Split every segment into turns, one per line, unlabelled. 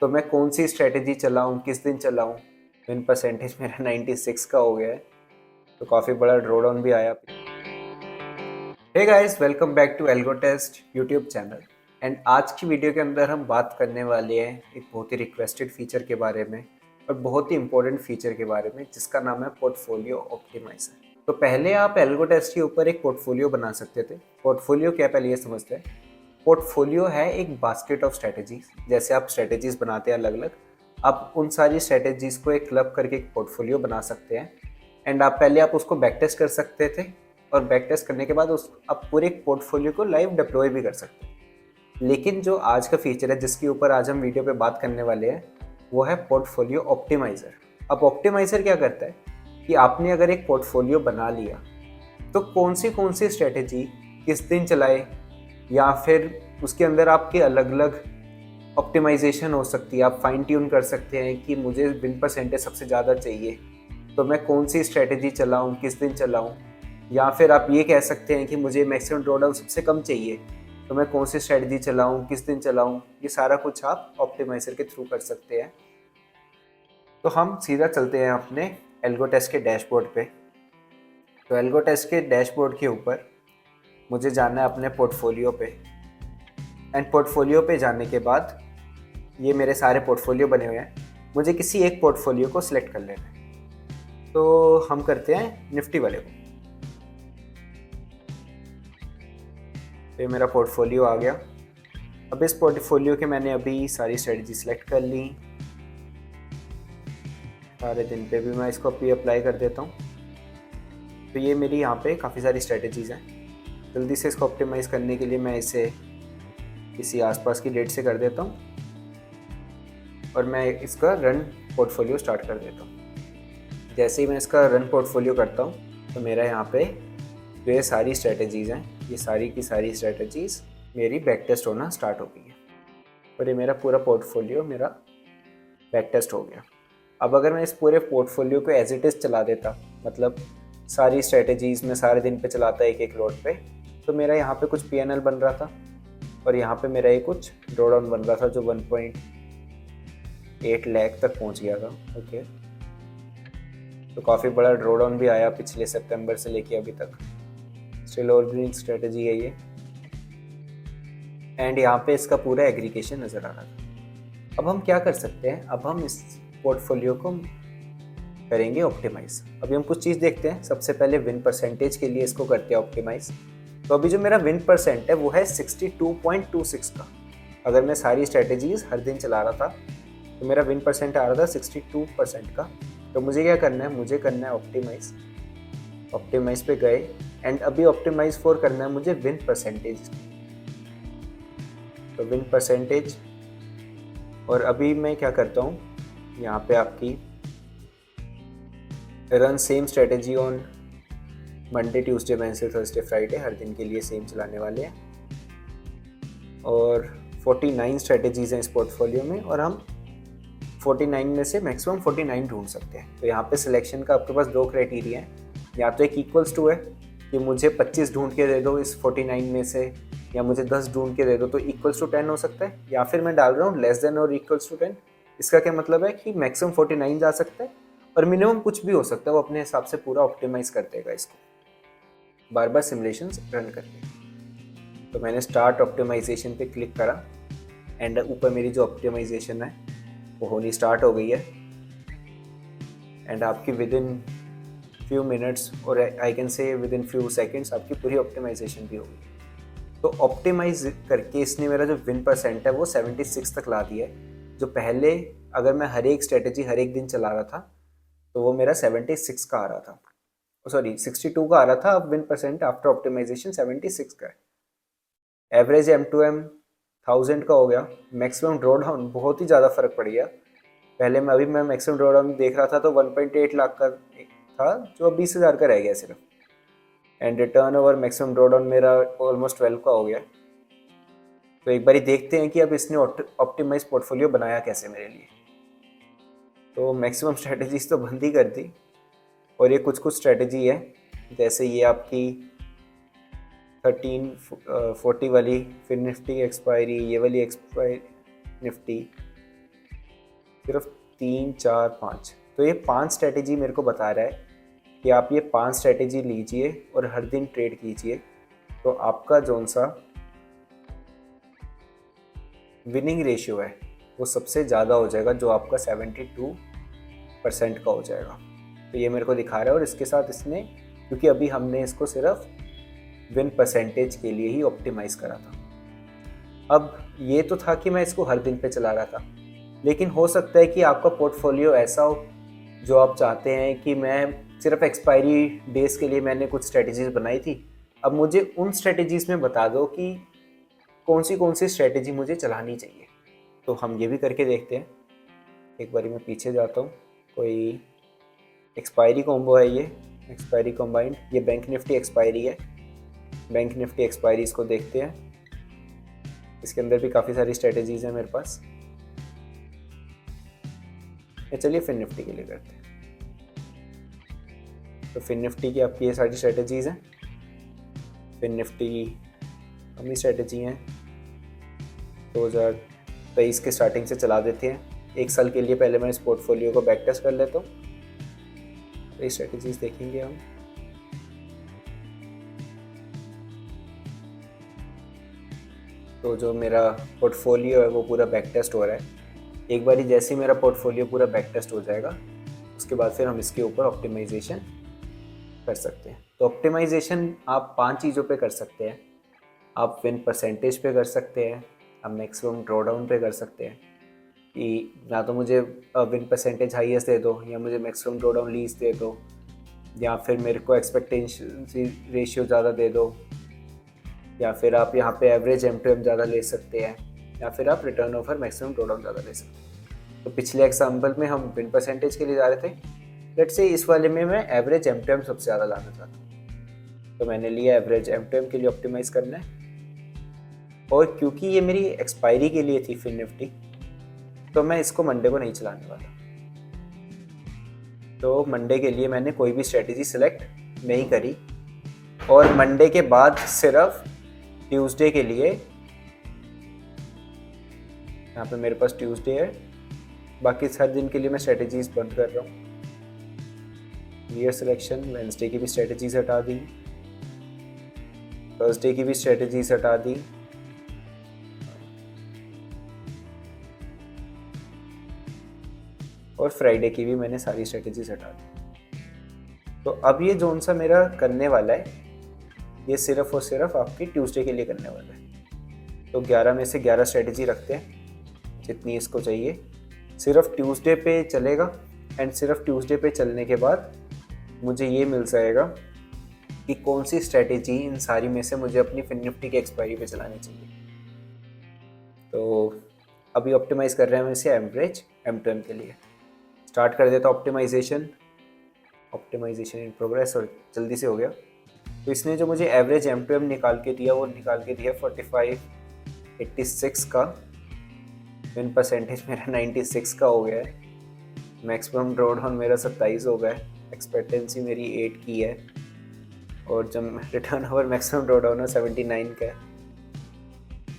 तो मैं कौन सी स्ट्रेटेजी चलाऊं, किस दिन चलाऊं। विन परसेंटेज मेरा 96 का हो गया है, तो काफ़ी बड़ा ड्रॉ डाउन भी आया। Hey guys, welcome back to Algo Test YouTube channel. And आज की वीडियो के अंदर हम बात करने वाले हैं एक बहुत ही रिक्वेस्टेड फीचर के बारे में और बहुत ही इंपॉर्टेंट फीचर के बारे में, जिसका नाम है पोर्टफोलियो ऑप्टिमाइजर। तो पहले आप एल्गो टेस्ट के ऊपर एक पोर्टफोलियो बना सकते थे। पोर्टफोलियो क्या, पहले ये समझते हैं। पोर्टफोलियो है एक बास्केट ऑफ स्ट्रेटेजीज। जैसे आप स्ट्रेटेजीज बनाते हैं अलग अलग, आप उन सारी स्ट्रेटेजीज को एक क्लब करके एक पोर्टफोलियो बना सकते हैं। एंड आप उसको बैक टेस्ट कर सकते थे, और बैक टेस्ट करने के बाद उस आप पूरे पोर्टफोलियो को लाइव डिप्लॉय भी कर सकते हैं। लेकिन जो आज का फीचर है, जिसके ऊपर आज हम वीडियो पे बात करने वाले हैं, वो है पोर्टफोलियो ऑप्टिमाइजर। अब ऑप्टिमाइजर क्या करता है कि आपने अगर एक पोर्टफोलियो बना लिया, तो कौन सी स्ट्रेटेजी किस दिन चलाए, या फिर उसके अंदर आपके अलग अलग ऑप्टिमाइजेशन हो सकती है। आप फाइन ट्यून कर सकते हैं कि मुझे विन परसेंटेज सबसे ज़्यादा चाहिए, तो मैं कौन सी स्ट्रेटेजी चलाऊं, किस दिन चलाऊं। या फिर आप ये कह सकते हैं कि मुझे मैक्सिमम ड्रॉडाउन सबसे कम चाहिए, तो मैं कौन सी स्ट्रेटजी चलाऊं, किस दिन चलाऊं। ये सारा कुछ आप ऑप्टिमाइजर के थ्रू कर सकते हैं। तो हम सीधा चलते हैं अपने एल्गो टेस्ट के डैशबोर्ड पे। तो एल्गो टेस्ट के डैशबोर्ड के ऊपर मुझे जाना है अपने पोर्टफोलियो पे। एंड पोर्टफोलियो पे जाने के बाद ये मेरे सारे पोर्टफोलियो बने हुए हैं, मुझे किसी एक पोर्टफोलियो को सिलेक्ट कर लेना है। तो हम करते हैं निफ्टी वाले को। तो ये मेरा पोर्टफोलियो आ गया। अब इस पोर्टफोलियो के मैंने अभी सारी स्ट्रेटजी सेलेक्ट कर ली। सारे दिन पे भी मैं इसको अभी अप्लाई कर देता हूँ। तो ये मेरी यहाँ पे काफ़ी सारी स्ट्रेटजीज़ हैं। जल्दी से इसको ऑप्टिमाइज़ करने के लिए मैं इसे किसी आसपास की डेट से कर देता हूँ, और मैं इसका रन पोर्टफोलियो स्टार्ट कर देता हूँ। जैसे ही मैं इसका रन पोर्टफोलियो करता हूँ, तो मेरा यहाँ पे जो ये सारी स्ट्रेटजीज़ हैं, ये सारी की सारी स्ट्रेटजीज़ मेरी बैक टेस्ट होना स्टार्ट हो गई है, और ये मेरा पूरा पोर्टफोलियो मेरा बैक टेस्ट हो गया। अब अगर मैं इस पूरे पोर्टफोलियो को एज इट इज़ चला देता, मतलब सारी स्ट्रेटजीज़ में सारे दिन पे चलाता एक एक लोड पे, तो मेरा यहाँ पे कुछ पीएनएल बन रहा था, और यहाँ पे मेरा ये कुछ ड्रॉ डाउन बन रहा था जो 1.8 लाख तक पहुँच गया था। ओके, तो काफ़ी बड़ा ड्रॉ डाउन भी आया पिछले सितंबर से लेके अभी तक। स्टिल ऑर्गेनिक स्ट्रेटजी है ये। एंड यहाँ पे इसका पूरा एग्रीगेशन नज़र आ रहा था। अब हम क्या कर सकते हैं, अब हम इस पोर्टफोलियो को करेंगे ऑप्टिमाइज। अभी हम कुछ चीज़ देखते हैं। सबसे पहले विन परसेंटेज के लिए इसको करते हैं ऑप्टिमाइज। तो अभी जो मेरा विन परसेंट है वो है 62.26 का। अगर मैं सारी स्ट्रेटेजीज हर दिन चला रहा था, तो मेरा विन परसेंट आ रहा था 62% का। तो मुझे क्या करना है, मुझे करना है ऑप्टिमाइज। ऑप्टिमाइज पे गए, एंड अभी ऑप्टिमाइज फॉर करना है मुझे विन परसेंटेज। तो विन परसेंटेज, और अभी मैं क्या करता हूँ, यहाँ पे आपकी run same strategy on Monday, Tuesday, Wednesday, Thursday, Friday, हर दिन के लिए सेम चलाने वाले हैं। और 49 स्ट्रेटेजीज हैं इस पोर्टफोलियो में, और हम 49 में से मैक्सिमम 49 ढूंढ सकते हैं। तो यहाँ पे सिलेक्शन का आपके पास दो क्राइटेरिया है। या तो एक इक्वल्स टू है कि मुझे 25 ढूंढ के दे दो इस 49 में से, या मुझे 10 ढूंढ के दे दो, तो इक्वल्स टू 10 हो सकता है। या फिर मैं डाल रहा हूँ लेस देन और इक्वल्स टू 10। इसका क्या मतलब है कि मैक्सिमम 49 जा सकता है, और मिनिमम कुछ भी हो सकता है। वो अपने हिसाब से पूरा ऑप्टिमाइज कर देगा इसको, बार बार सिमुलेशंस रन करके। तो मैंने स्टार्ट ऑप्टिमाइजेशन पे क्लिक करा, एंड ऊपर मेरी जो ऑप्टिमाइजेशन है वो होनी स्टार्ट हो गई है। एंड आपकी विद इन फ्यू मिनट्स, और I can say with in few seconds, आपकी पूरी ऑप्टिमाइजेशन भी होगी। तो ऑप्टिमाइज करके इसने मेरा जो विन परसेंट है वो 76 तक ला दिया है। जो पहले अगर मैं हर एक स्ट्रेटेजी हर एक दिन चला रहा था, तो वो मेरा 76 का आ रहा था, सॉरी 62 का आ रहा था। अब विन परसेंट आफ्टर ऑप्टिमाइजेशन 76 का है। एवरेज M2M 1000 का हो गया। मैक्सिमम ड्रॉ डाउन बहुत ही ज़्यादा फर्क पड़ गया। पहले मैं अभी मैक्सिमम ड्रॉ डाउन देख रहा था तो 1.8 लाख का था, जो अब 20,000 का रह गया सिर्फ। And return over maximum draw down मेरा ऑलमोस्ट 12 का हो गया। तो एक बारी देखते हैं कि अब इसने ऑप्टिमाइज पोर्टफोलियो बनाया कैसे मेरे लिए। तो मैक्सिमम स्ट्रेटजीज तो बंद ही कर दी, और ये कुछ कुछ स्ट्रेटजी है। जैसे ये आपकी 1340 वाली, फिर निफ्टी की एक्सपायरी, ये वाली एक्सपायरी निफ्टी, सिर्फ 3, 4, 5। तो ये 5 स्ट्रेटेजी मेरे को बता रहा है कि आप ये 5 स्ट्रेटेजी लीजिए और हर दिन ट्रेड कीजिए, तो आपका जौन सा विनिंग रेशियो है वो सबसे ज़्यादा हो जाएगा, जो आपका 72% का हो जाएगा। तो ये मेरे को दिखा रहा है। और इसके साथ इसने, क्योंकि अभी हमने इसको सिर्फ विन परसेंटेज के लिए ही ऑप्टिमाइज करा था। अब ये तो था कि मैं इसको हर दिन पे चला रहा था, लेकिन हो सकता है कि आपका पोर्टफोलियो ऐसा हो जो आप चाहते हैं कि मैं सिर्फ एक्सपायरी डेज के लिए मैंने कुछ स्ट्रेटजीज बनाई थी, अब मुझे उन स्ट्रेटजीज में बता दो कि कौन सी स्ट्रेटजी मुझे चलानी चाहिए। तो हम ये भी करके देखते हैं। एक बारी मैं पीछे जाता हूँ। कोई एक्सपायरी कॉम्बो है, ये एक्सपायरी कॉम्बाइंड, ये बैंक निफ्टी एक्सपायरी है। बैंक निफ्टी एक्सपायरी इसको देखते हैं। इसके अंदर भी काफ़ी सारी स्ट्रेटजीज हैं मेरे पास। चलिए फिन निफ्टी के लिए करते हैं। तो फिन निफ्टी की आपकी ये सारी स्ट्रेटजीज हैं। फिन निफ्टी हम ही स्ट्रेटजी हैं 2023 के स्टार्टिंग से चला देते हैं। एक साल के लिए पहले मैं इस पोर्टफोलियो को बैक टेस्ट कर लेता हूँ। तो ये स्ट्रेटजीज देखेंगे हम। तो जो मेरा पोर्टफोलियो है वो पूरा बैक टेस्ट हो रहा है। एक बारी जैसे ही मेरा पोर्टफोलियो पूरा बैक टेस्ट हो जाएगा, उसके बाद फिर हम इसके ऊपर ऑप्टिमाइजेशन कर सकते हैं। तो ऑप्टिमाइजेशन आप 5 चीज़ों पे कर सकते हैं। आप विन परसेंटेज पे कर सकते हैं, आप मैक्सिमम ड्रॉडाउन पे कर सकते हैं कि या तो मुझे विन परसेंटेज हाईएस्ट दे दो, या मुझे मैक्सिमम ड्रॉडाउन लीज दे दो, या फिर मेरे को एक्सपेक्टेशन रेशियो ज़्यादा दे दो, या फिर आप यहाँ पे एवरेज M2M ज़्यादा ले सकते हैं, या फिर आप रिटर्न ऑफर मैक्सिमम ड्रॉडाउन ज़्यादा ले सकते हैं। तो पिछले एग्जाम्पल में हम विन परसेंटेज के लिए जा रहे थे। लेट्स से इस वाले में मैं एवरेज M2M सबसे ज़्यादा लाना चाहता हूँ, तो मैंने लिया एवरेज M2M के लिए ऑप्टिमाइज़ करना है। और क्योंकि ये मेरी एक्सपायरी के लिए थी फिन निफ्टी, तो मैं इसको मंडे को नहीं चलाने वाला। तो मंडे के लिए मैंने कोई भी स्ट्रेटजी सिलेक्ट नहीं करी, और मंडे के बाद सिर्फ ट्यूसडे के लिए, यहाँ पे मेरे पास ट्यूसडे है, बाकी हर दिन के लिए मैं स्ट्रेटजीज बंद कर रहा हूँ। ईयर सिलेक्शन, वेंसडे की भी स्ट्रेटजीज हटा दी, थर्सडे की भी स्ट्रेटजीज हटा दी, और फ्राइडे की भी मैंने सारी स्ट्रेटजीज हटा दी। तो अब ये जोन सा मेरा करने वाला है, ये सिर्फ और सिर्फ आपकी ट्यूसडे के लिए करने वाला है। तो 11 में से 11 स्ट्रेटजी रखते हैं, जितनी इसको चाहिए। सिर्फ ट्यूसडे पे चलेगा, एंड सिर्फ ट्यूसडे पे चलने के बाद मुझे ये मिल जाएगा कि कौन सी स्ट्रेटजी इन सारी में से मुझे अपनी फिन निफ्टी की एक्सपायरी पे चलानी चाहिए। तो अभी ऑप्टिमाइज कर रहे हैं हम इसे एवरेज M2M के लिए। स्टार्ट कर देता ऑप्टिमाइजेशन इन प्रोग्रेस, और जल्दी से हो गया। तो इसने जो मुझे एवरेज M2M निकाल के दिया, वो निकाल के दिया 4586 का। विन परसेंटेज मेरा 96 का हो गया है। मैक्सिमम ड्रॉडाउन मेरा 27 हो गया है। एक्सपेक्टेंसी मेरी 8 की है, और जब रिटर्न ओवर मैक्सिमम ड्रॉडाउन है 79 का है।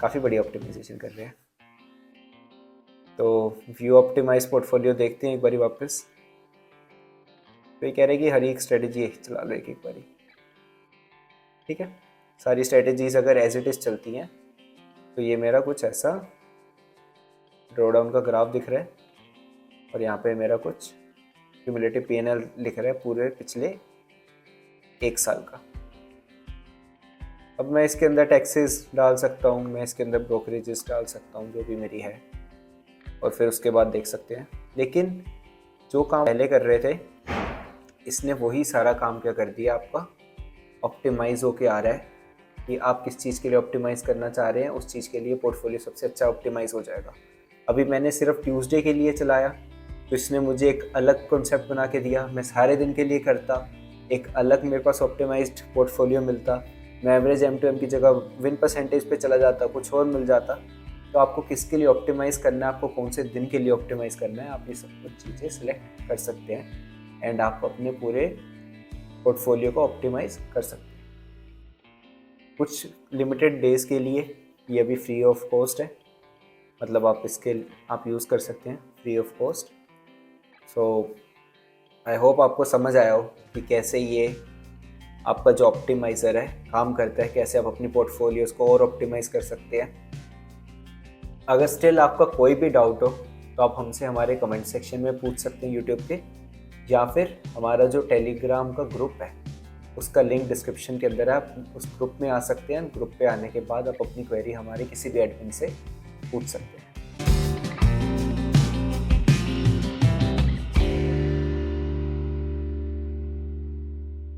काफ़ी बड़ी ऑप्टिमाइजेशन कर रहे हैं। तो व्यू ऑप्टिमाइज पोर्टफोलियो देखते हैं एक बारी वापस। तो ये कह रहे हैं कि हर एक स्ट्रेटजी चला लो एक बारी। ठीक है, सारी स्ट्रेटजीज अगर एज इट इज़ चलती हैं, तो ये मेरा कुछ ऐसा ड्रॉडाउन का ग्राफ दिख रहा है, और यहाँ पे मेरा कुछ क्यूमुलेटिव P&L लिख रहा है पूरे पिछले 1 साल का। अब मैं इसके अंदर टैक्सेस डाल सकता हूँ, मैं इसके अंदर ब्रोकरेजेस डाल सकता हूँ, जो भी मेरी है, और फिर उसके बाद देख सकते हैं। लेकिन जो काम पहले कर रहे थे, इसने वही सारा काम क्या कर दिया, आपका ऑप्टिमाइज होके आ रहा है कि आप किस चीज़ के लिए ऑप्टिमाइज़ करना चाह रहे हैं, उस चीज़ के लिए पोर्टफोलियो सबसे अच्छा ऑप्टिमाइज़ हो जाएगा। अभी मैंने सिर्फ ट्यूसडे के लिए चलाया, तो इसने मुझे एक अलग कॉन्सेप्ट बना के दिया। मैं सारे दिन के लिए करता, एक अलग मेरे पास ऑप्टिमाइज्ड पोर्टफोलियो मिलता। मैं एवरेज M2M की जगह विन परसेंटेज पे चला जाता, कुछ और मिल जाता। तो आपको किसके लिए ऑप्टिमाइज़ करना है, आपको कौन से दिन के लिए ऑप्टिमाइज़ करना है, आप ये सब कुछ चीज़ें सिलेक्ट कर सकते हैं, एंड आप अपने पूरे पोर्टफोलियो को ऑप्टिमाइज़ कर सकते हैं। कुछ लिमिटेड डेज़ के लिए ये अभी फ्री ऑफ कॉस्ट है। मतलब आप यूज़ कर सकते हैं free of cost. So I hope आपको समझ आया हो कि कैसे ये आपका जो ऑप्टिमाइज़र है काम करता है, कैसे आप अपनी पोर्टफोलियोज़ को और ऑप्टिमाइज़ कर सकते हैं। अगर स्टिल आपका कोई भी डाउट हो तो आप हमसे हमारे कमेंट सेक्शन में पूछ सकते हैं यूट्यूब के, या फिर हमारा जो टेलीग्राम का ग्रुप है उसका लिंक डिस्क्रिप्शन के अंदर है, आप उस ग्रुप में आ सकते हैं। ग्रुप पे आने के बाद आप अपनी क्वेरी हमारे किसी भी एडमिन से पूछ सकते हैं।